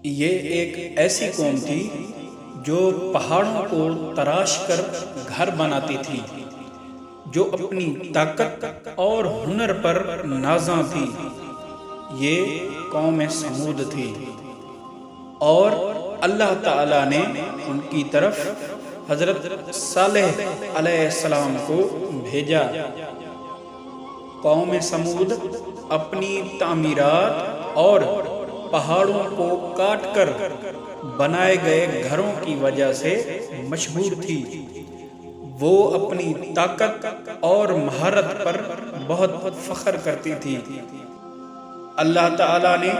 یہ ایک ایسی قوم تھی جو پہاڑوں کو تراش کر گھر بناتی تھی، جو اپنی طاقت اور ہنر پر نازاں تھی۔ یہ قوم سمود تھی، اور اللہ تعالیٰ نے ان کی طرف حضرت صالح علیہ السلام کو بھیجا۔ قوم سمود اپنی تعمیرات اور پہاڑوں کو کاٹ کر بنائے گئے گھروں کی وجہ سے مشہور تھی۔ وہ اپنی طاقت اور مہارت پر بہت فخر کرتی تھی۔ اللہ تعالیٰ نے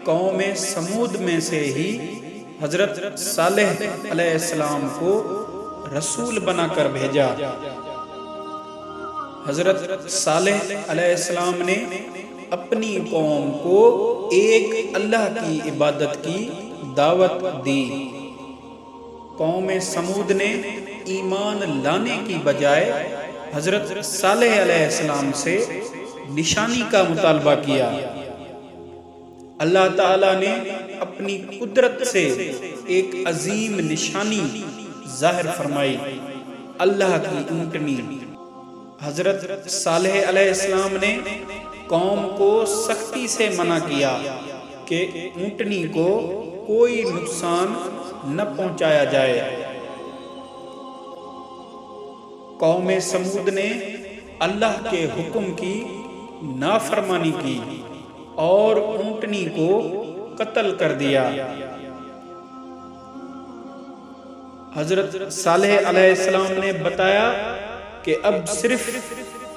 قوم سمود میں سے ہی حضرت صالح علیہ السلام کو رسول بنا کر بھیجا۔ حضرت صالح علیہ السلام نے اپنی قوم کو ایک اللہ کی عبادت کی دعوت دی۔ قوم سمود نے ایمان لانے کی بجائے حضرت صالح علیہ السلام سے نشانی کا مطالبہ کیا۔ اللہ تعالیٰ نے اپنی قدرت سے ایک عظیم نشانی ظاہر فرمائی، اللہ کی اونٹنی۔ حضرت صالح علیہ السلام نے قوم کو سختی سے منع کیا کہ اونٹنی کو کوئی نقصان نہ پہنچایا جائے۔ قوم سمود نے اللہ کے حکم کی نافرمانی کی اور اونٹنی کو قتل کر دیا۔ حضرت صالح علیہ السلام نے بتایا کہ اب صرف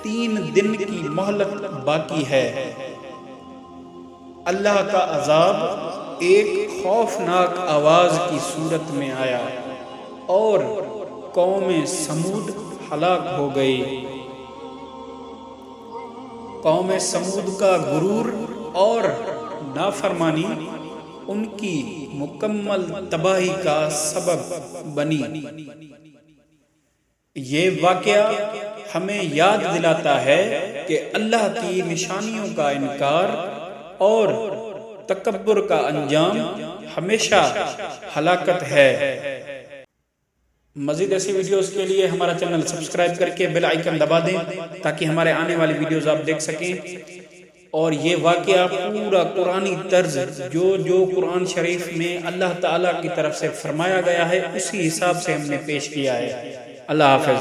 3 دن کی مہلت باقی ہے۔ اللہ کا عذاب ایک خوفناک آواز کی صورت میں آیا اور قوم سمود ہلاک ہو گئی۔ قوم سمود کا غرور اور نافرمانی ان کی مکمل تباہی کا سبب بنی۔ یہ واقعہ ہمیں یاد دلاتا ہے کہ اللہ کی نشانیوں کا انکار اور تکبر کا انجام ہمیشہ ہلاکت ہے۔ مزید ایسی ویڈیوز کے لیے ہمارا چینل سبسکرائب کر کے بیل آئیکن دبا دیں تاکہ ہمارے آنے والی ویڈیوز آپ دیکھ سکیں۔ اور یہ واقعہ پورا قرآنی طرز جو قرآن شریف میں اللہ تعالیٰ کی طرف سے فرمایا گیا ہے اسی حساب سے ہم نے پیش کیا ہے۔ اللہ حافظ۔